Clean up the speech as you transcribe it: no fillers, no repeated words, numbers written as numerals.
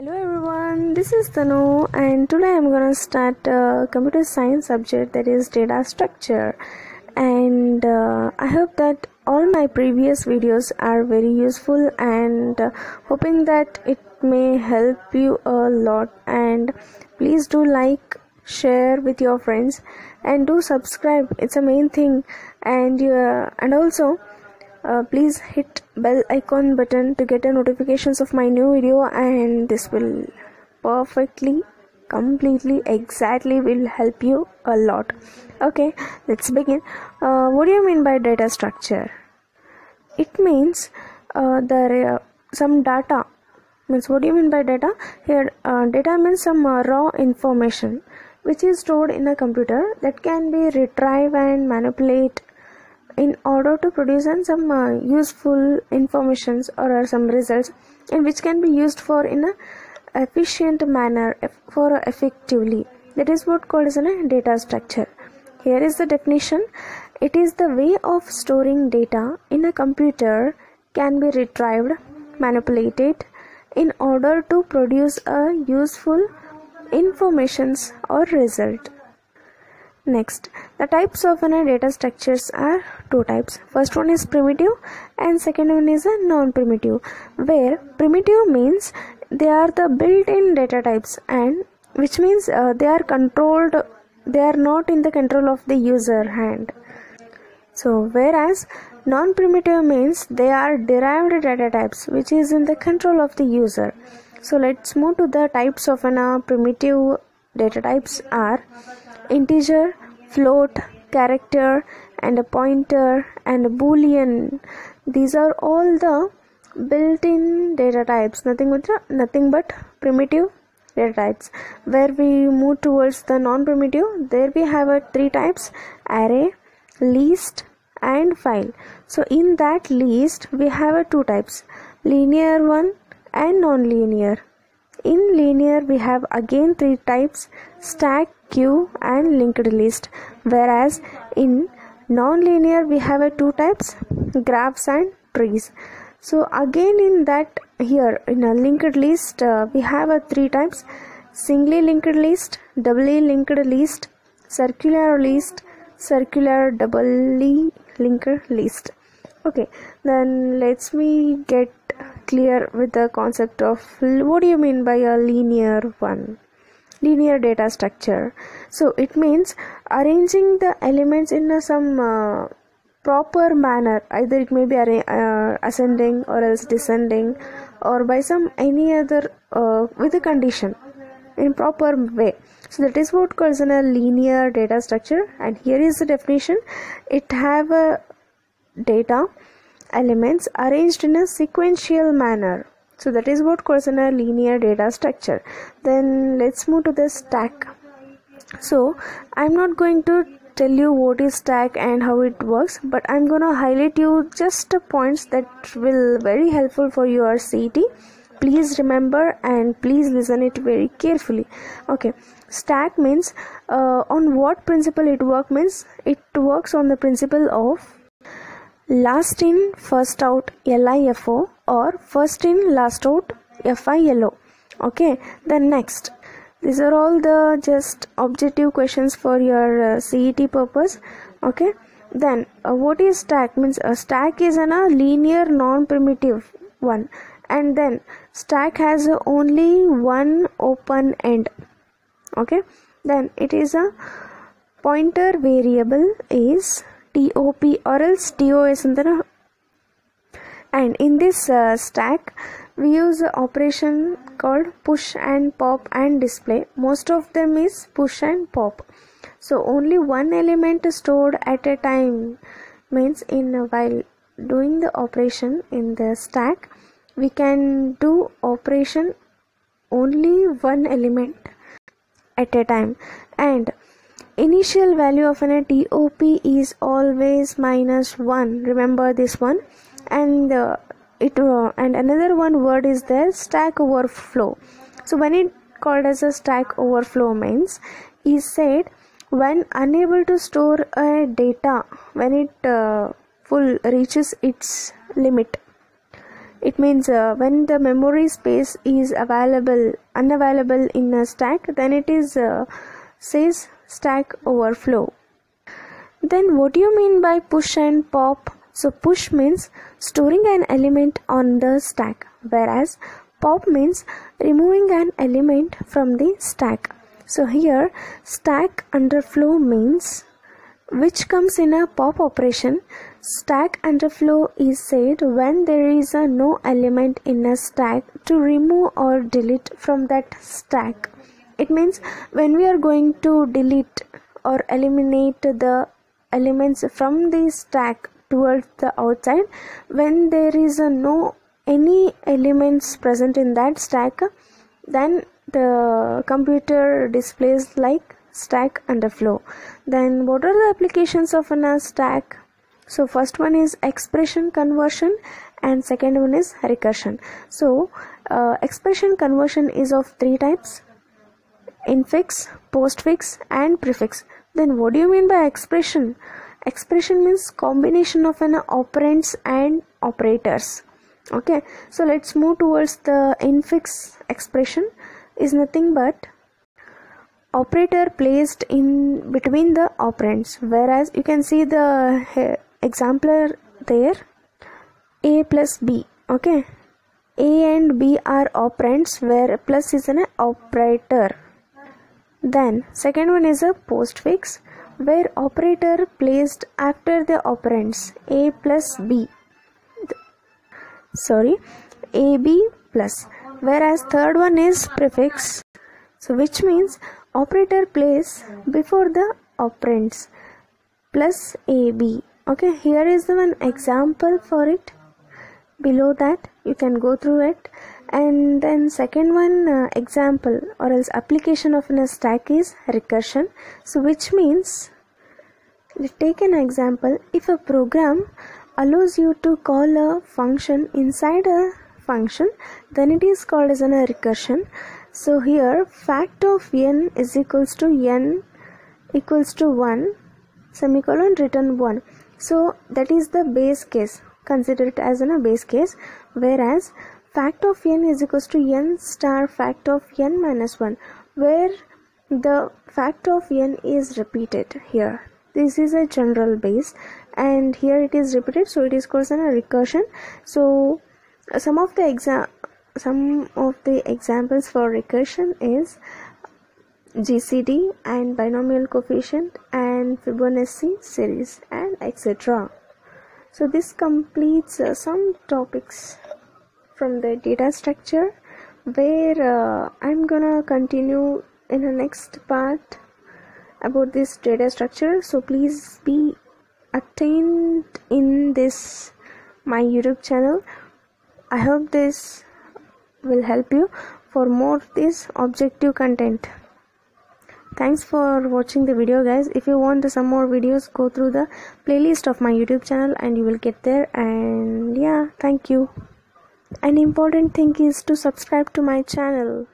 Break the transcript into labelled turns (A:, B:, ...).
A: Hello everyone, this is Tanu and today I'm gonna start a computer science subject, that is data structure. And I hope that all my previous videos are very useful and hoping that it may help you a lot. And please do like, share with your friends and do subscribe, it's a main thing. And also please hit bell icon button to get a notifications of my new video, and this will completely exactly will help you a lot. Okay, let's begin. What do you mean by data structure? It means some data. Means, what do you mean by data? Here data means some raw information which is stored in a computer that can be retrieved and manipulated in order to produce some useful informations or some results, and which can be used for in a efficient manner for effectively. That is what called as a data structure. Here is the definition. It is the way of storing data in a computer can be retrieved, manipulated in order to produce a useful informations or result. Next, the types of data structures are two types. First one is primitive and second one is a non-primitive, where primitive means they are the built-in data types, and which means they are controlled, they are not in the control of the user hand. So whereas non-primitive means they are derived data types which is in the control of the user. So let's move to the types of primitive data types are integer, float, character, and a pointer, and a boolean. These are all the built-in data types, nothing but primitive data types. Where we move towards the non-primitive, there we have three types: array, list, and file. So in that list we have two types: linear one and non-linear. In linear we have again three types: stack, queue, and linked list. Whereas in non-linear we have two types: graphs and trees. So again in that, here in a linked list we have three types: singly linked list, doubly linked list, circular list, circular doubly linked list. Okay, then let's me get clear with the concept of what do you mean by a linear data structure. So it means arranging the elements in some proper manner, either it may be ascending or else descending, or by some any other with a condition in proper way. So that is what calls a linear data structure. And here is the definition. It have a data elements arranged in a sequential manner. So that is what calls a linear data structure. Then let's move to the stack. So I'm not going to tell you what is stack and how it works, but I'm gonna highlight you just points that will very helpful for your CET. Please remember and please listen it very carefully. Okay, stack means on what principle it works? Means it works on the principle of last in first out, LIFO, or first in last out, FILO. Okay, then next, these are all the just objective questions for your CET purpose. Okay, then what is stack? Means a stack is a linear non-primitive one, and then stack has only one open end. Okay, then it is a pointer variable is TOP or else TOS, and in this stack we use an operation called push and pop and display. Most of them is push and pop. So only one element stored at a time, means while doing the operation in the stack we can do operation only one element at a time. And initial value of an TOP is always -1. Remember this one. And and another one word is there, stack overflow. So when it called as a stack overflow means is said when unable to store a data when it full reaches its limit. It means when the memory space is unavailable in a stack, then it is says stack overflow. Then what do you mean by push and pop? So push means storing an element on the stack, whereas pop means removing an element from the stack. So here stack underflow means which comes in a pop operation. Stack underflow is said when there is no element in a stack to remove or delete from that stack. It means when we are going to delete or eliminate the elements from the stack towards the outside, when there is no any elements present in that stack, then the computer displays like stack underflow. Then what are the applications of a stack? So first one is expression conversion and second one is recursion. So expression conversion is of three types: infix, postfix and prefix. Then what do you mean by expression? Expression means combination of an operands and operators. Okay, so let's move towards the infix. Expression is nothing but operator placed in between the operands, whereas you can see the exemplar there, a plus b. Okay, a and b are operands where plus is an operator. Then second one is a postfix, where operator placed after the operands a plus b, ab plus, whereas third one is prefix, so which means operator placed before the operands plus ab. Okay, here is the one example for it. Below that you can go through it. And then second one example or else application of a stack is recursion. So which means, let's take an example. If a program allows you to call a function inside a function, then it is called as a recursion. So here fact of n is equals to n equals to 1 semicolon return 1. So that is the base case, consider it as a base case, whereas fact of n is equals to n star fact of n minus 1, where the fact of n is repeated here. This is a general base and here it is repeated, so it is called a recursion. So some of the examples for recursion is GCD and binomial coefficient and Fibonacci series and etc. So this completes some topics from the data structure, where I'm gonna continue in the next part about this data structure. So please be attained in this my YouTube channel. I hope this will help you for more this objective content. Thanks for watching the video, guys. If you want some more videos, go through the playlist of my YouTube channel and you will get there. And yeah, thank you. An important thing is to subscribe to my channel.